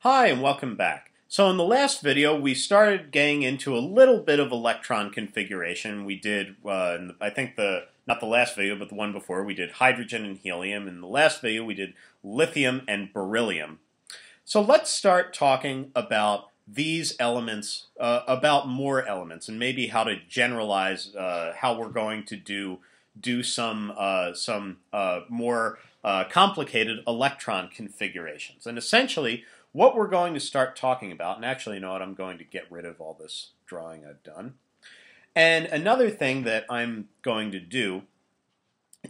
Hi and welcome back. So in the last video we started getting into a little bit of electron configuration. We did, I think not the last video but the one before, we did hydrogen and helium. In the last video we did lithium and beryllium. So let's start talking about these elements, about more elements, and maybe how to generalize how we're going to do some more complicated electron configurations. And essentially what we're going to start talking about, and actually, you know what, I'm going to get rid of all this drawing I've done. And another thing that I'm going to do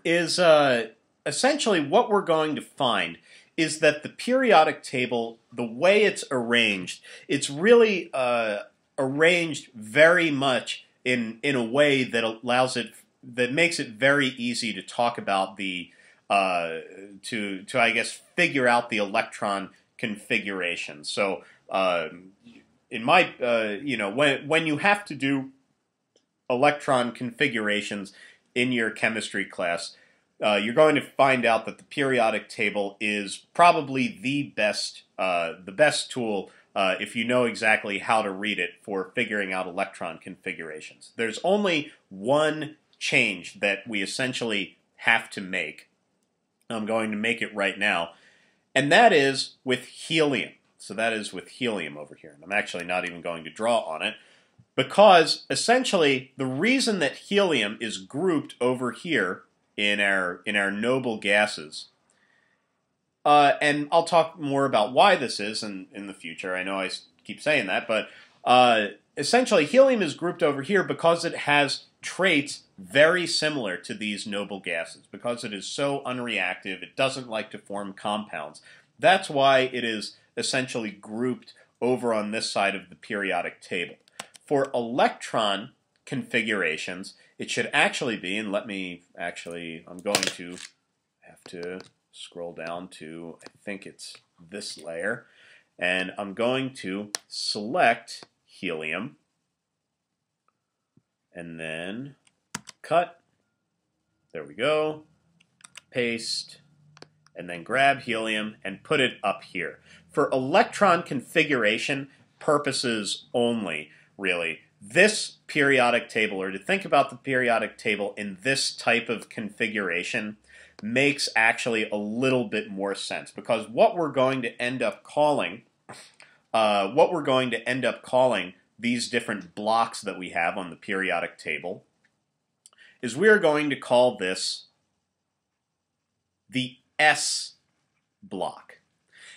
is essentially what we're going to find is that the periodic table, the way it's arranged, it's really arranged very much in a way that allows it, that makes it very easy to talk about the to I guess figure out the electron configuration. So in my you know, when you have to do electron configurations in your chemistry class, you're going to find out that the periodic table is probably the best tool if you know exactly how to read it for figuring out electron configurations. There's only one change that we essentially have to make. I'm going to make it right now. And that is with helium. So that is with helium over here. And I'm actually not even going to draw on it, because essentially the reason that helium is grouped over here in our noble gases, and I'll talk more about why this is in the future. I know I keep saying that, but essentially helium is grouped over here because it has traits very similar to these noble gases. Because it is so unreactive, it doesn't like to form compounds. That's why it is essentially grouped over on this side of the periodic table. For electron configurations, it should actually be, and let me actually, I'm going to have to scroll down to, I think it's this layer, and I'm going to select helium, and then cut, there we go, paste, and then grab helium and put it up here. For electron configuration purposes only, really, this periodic table, or to think about the periodic table in this type of configuration, makes actually a little bit more sense, because what we're going to end up calling these different blocks that we have on the periodic table is we're going to call this the S block.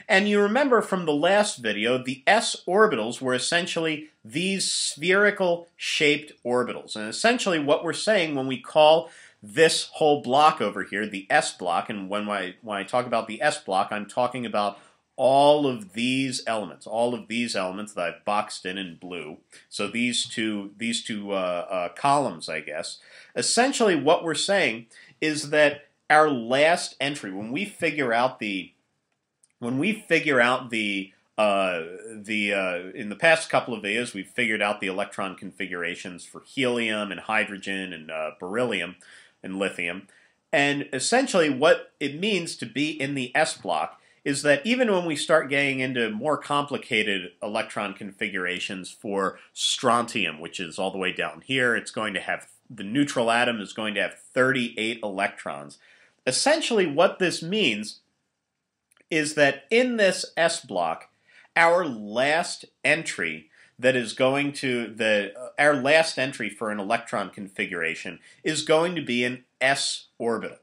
And you remember from the last video, the S orbitals were essentially these spherical shaped orbitals. And essentially what we're saying when we call this whole block over here the S block, and when I talk about the S block, I'm talking about all of these elements that I've boxed in blue. So these two columns, I guess. Essentially what we're saying is that our last entry, when we figure out the in the past couple of videos, we've figured out the electron configurations for helium and hydrogen and beryllium and lithium. And essentially what it means to be in the S block is that even when we start getting into more complicated electron configurations for strontium, which is all the way down here, it's going to have, the neutral atom is going to have 38 electrons. Essentially what this means is that in this S block, our last entry that is going to, our last entry for an electron configuration is going to be an S orbital.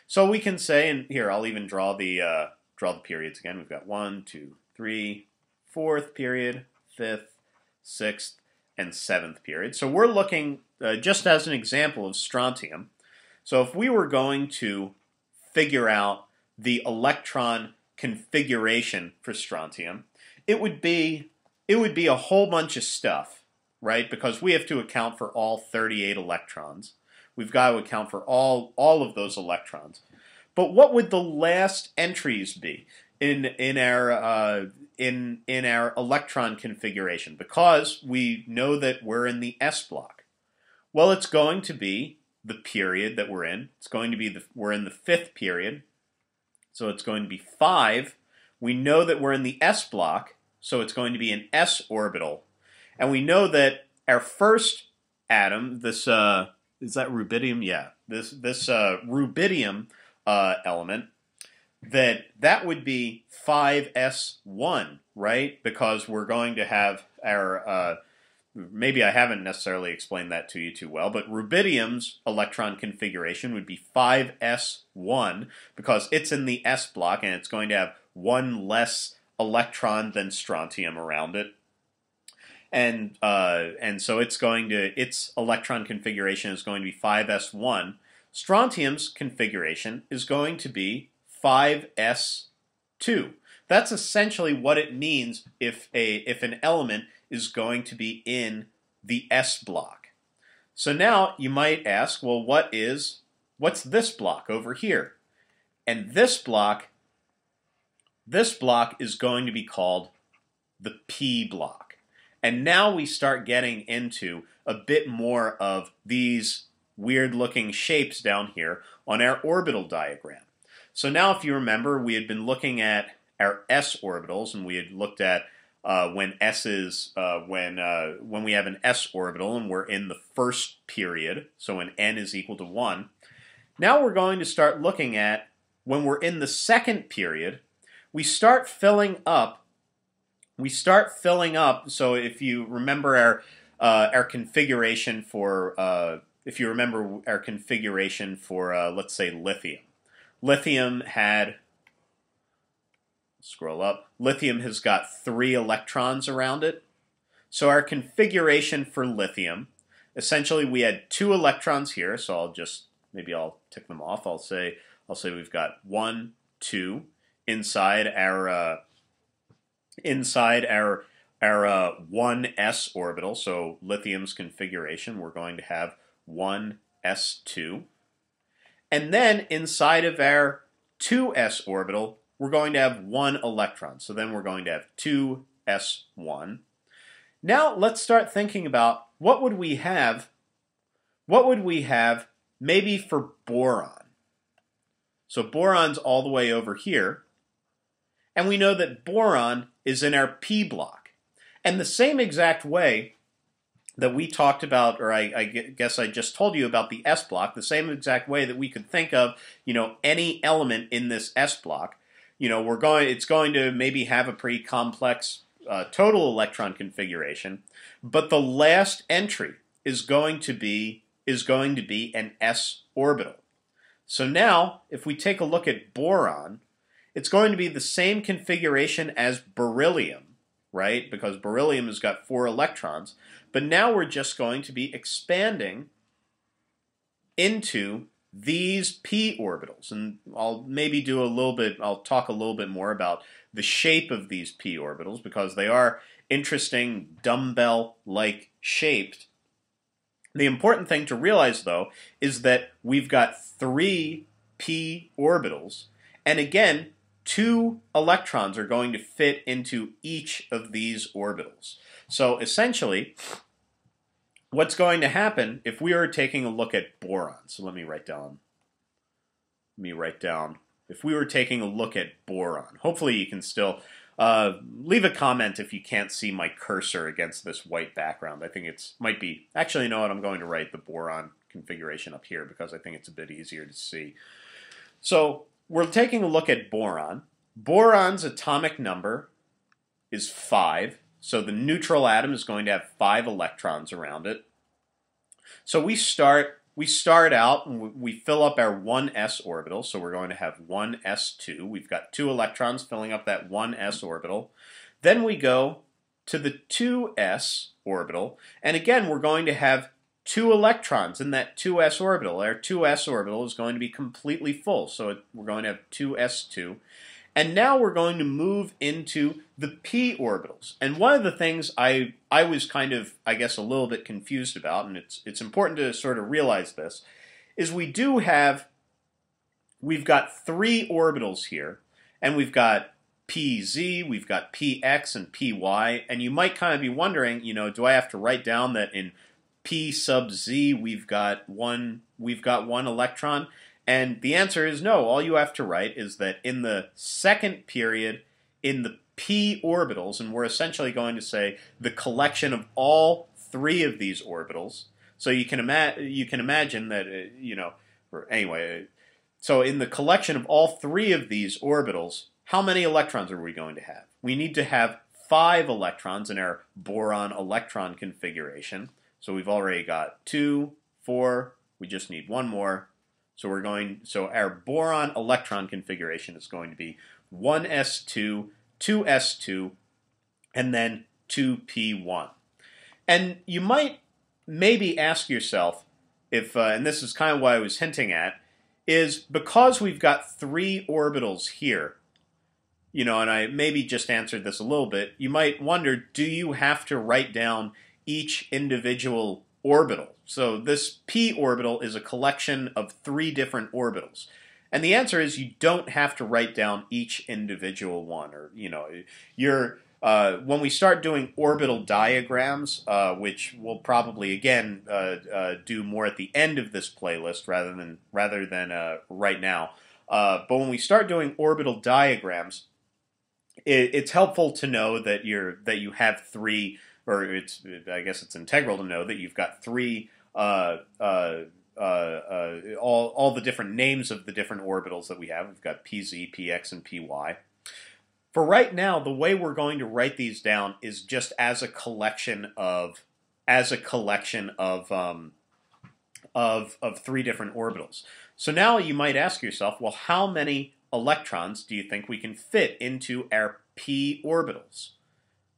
So we can say, and here I'll even draw the periods again. We've got 1, 2, 3, 4th period, 5th, 6th, and 7th period. So we're looking, just as an example of strontium, so if we were going to figure out the electron configuration for strontium, it would be a whole bunch of stuff, right? Because we have to account for all 38 electrons. We've got to account for all of those electrons. But what would the last entries be in our electron configuration? Because we know that we're in the S block. Well, it's going to be the period that we're in. It's going to be we're in the 5th period. So it's going to be 5 We know that we're in the s block, so it's going to be an s orbital. And we know that our first atom, this is that rubidium? Yeah, this rubidium element, that would be 5s1, right? Because we're going to have our maybe I haven't necessarily explained that to you too well, but rubidium's electron configuration would be 5s1 because it's in the s block and it's going to have one less electron than strontium around it. And so its electron configuration is going to be 5s1. Strontium's configuration is going to be 5s2. That's essentially what it means if an element is going to be in the s block. So now you might ask, well, what's this block over here? And this block is going to be called the p block. And now we start getting into a bit more of these weird-looking shapes down here on our orbital diagram. So now, if you remember, we had been looking at our s orbitals, and we had looked at when we have an s orbital and we're in the first period, so when n is equal to 1. Now we're going to start looking at when we're in the second period. We start filling up. So if you remember our configuration for let's say lithium. Lithium has got 3 electrons around it. So our configuration for lithium, essentially we had 2 electrons here, so I'll tick them off. I'll say we've got 1, 2 inside our 1s orbital. So lithium's configuration, we're going to have 1s2. And then inside of our 2s orbital, we're going to have 1 electron. So then we're going to have 2s1. Now let's start thinking about what would we have maybe for boron. So boron's all the way over here. And we know that boron is in our p block. And the same exact way that we talked about, or I guess I just told you about the s block, the same exact way that we could think of, any element in this s block, it's going to maybe have a pretty complex total electron configuration, but the last entry is going to be an s orbital. So now, if we take a look at boron, it's going to be the same configuration as beryllium, right? Because beryllium has got 4 electrons. But now we're just going to be expanding into these p orbitals. And I'll talk a little bit more about the shape of these p orbitals because they are interesting dumbbell-like shaped. The important thing to realize, though, is that we've got 3 p orbitals. And again, 2 electrons are going to fit into each of these orbitals. So essentially, what's going to happen if we are taking a look at boron? So let me write down. If we were taking a look at boron, hopefully you can still leave a comment if you can't see my cursor against this white background. I think might be. Actually, you know what? I'm going to write the boron configuration up here because I think it's a bit easier to see. So we're taking a look at boron. Boron's atomic number is 5. So the neutral atom is going to have 5 electrons around it. So we start out and we fill up our 1s orbital. So we're going to have 1s2. We've got 2 electrons filling up that 1s orbital. Then we go to the 2s orbital. And again, we're going to have 2 electrons in that 2s orbital. Our 2s orbital is going to be completely full. So we're going to have 2s2. And now we're going to move into the p orbitals. And one of the things I was kind of, I guess, a little bit confused about, and it's important to sort of realize this, is we've got 3 orbitals here, and we've got pz, we've got px, and py, and you might kind of be wondering, do I have to write down that in p sub z we've got one electron? And the answer is no. All you have to write is that in the second period, in the p orbitals, and we're essentially going to say the collection of all three of these orbitals. So you can imagine that or anyway. So in the collection of all three of these orbitals, how many electrons are we going to have? We need to have 5 electrons in our boron electron configuration. So we've already got 2, 4. We just need one more. So our boron electron configuration is going to be 1s2, 2s2, and then 2p1. And you might maybe ask yourself, if and this is kind of what I was hinting at, is because we've got 3 orbitals here, and I maybe just answered this a little bit, you might wonder, do you have to write down each individual orbital? So this p orbital is a collection of 3 different orbitals. And the answer is you don't have to write down each individual one. Or, when we start doing orbital diagrams, which we'll probably, again, do more at the end of this playlist rather than right now. But when we start doing orbital diagrams, it's helpful to know that you have 3, or I guess it's integral to know that you've got 3 all the different names of the different orbitals that we have. We've got pz, px, and py. For right now, the way we're going to write these down is just as a collection of 3 different orbitals. So now you might ask yourself, well, how many electrons do you think we can fit into our p orbitals?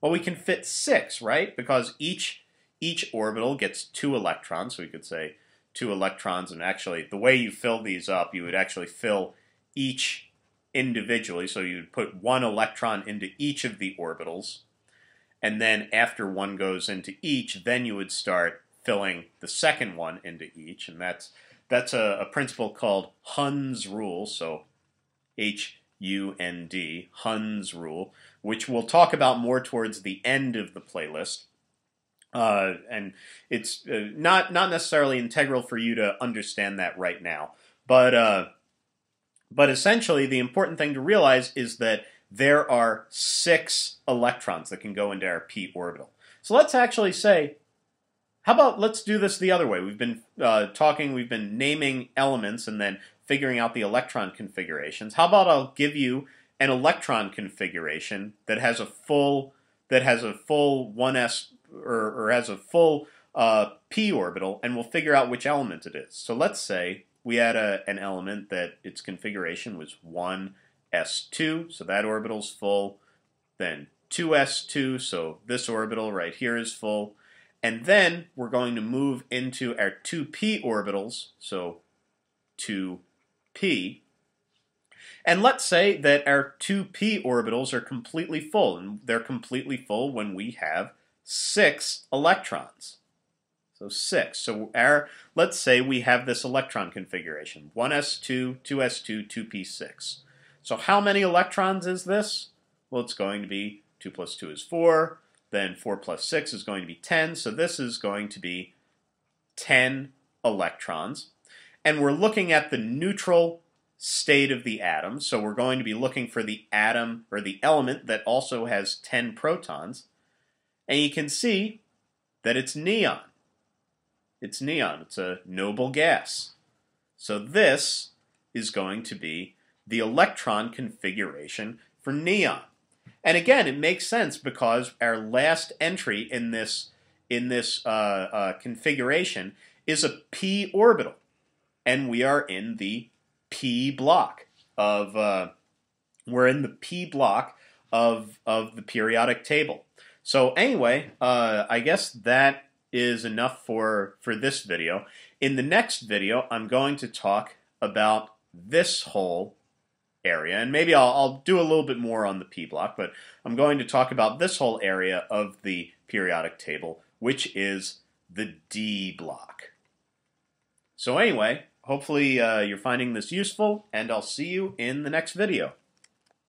Well, we can fit 6, right? Because each orbital gets 2 electrons. So we could say 2 electrons, and actually the way you fill these up, you would actually fill each individually. So you would put 1 electron into each of the orbitals, and then after one goes into each, then you would start filling the second one into each, and that's a principle called Huns Rule. So H-U-N-D, Huns Rule, which we'll talk about more towards the end of the playlist. And it's not necessarily integral for you to understand that right now. But essentially, the important thing to realize is that there are 6 electrons that can go into our p orbital. So let's actually say, how about let's do this the other way. We've been we've been naming elements and then figuring out the electron configurations. How about I'll give you an electron configuration that has a full 1s or has a full p orbital, and we'll figure out which element it is. So let's say we had an element that its configuration was 1s2, so that orbital's full. Then 2s2, so this orbital right here is full. And then we're going to move into our 2p orbitals, so 2p. And let's say that our 2p orbitals are completely full, and they're completely full when we have 6 electrons. So 6. So let's say we have this electron configuration, 1s2, 2s2, 2p6. So how many electrons is this? Well, it's going to be 2 plus 2 is 4. Then 4 plus 6 is going to be 10. So this is going to be 10 electrons. And we're looking at the neutral state of the atom. So we're going to be looking for the atom or the element that also has 10 protons. And you can see that it's neon. It's neon. It's a noble gas. So this is going to be the electron configuration for neon. And again, it makes sense because our last entry in this configuration is a p orbital, and we are in the p block of the periodic table. So anyway, I guess that is enough for this video. In the next video, I'm going to talk about this whole area, and maybe I'll do a little bit more on the p block, but I'm going to talk about this whole area of the periodic table, which is the d block. So anyway, hopefully you're finding this useful, and I'll see you in the next video.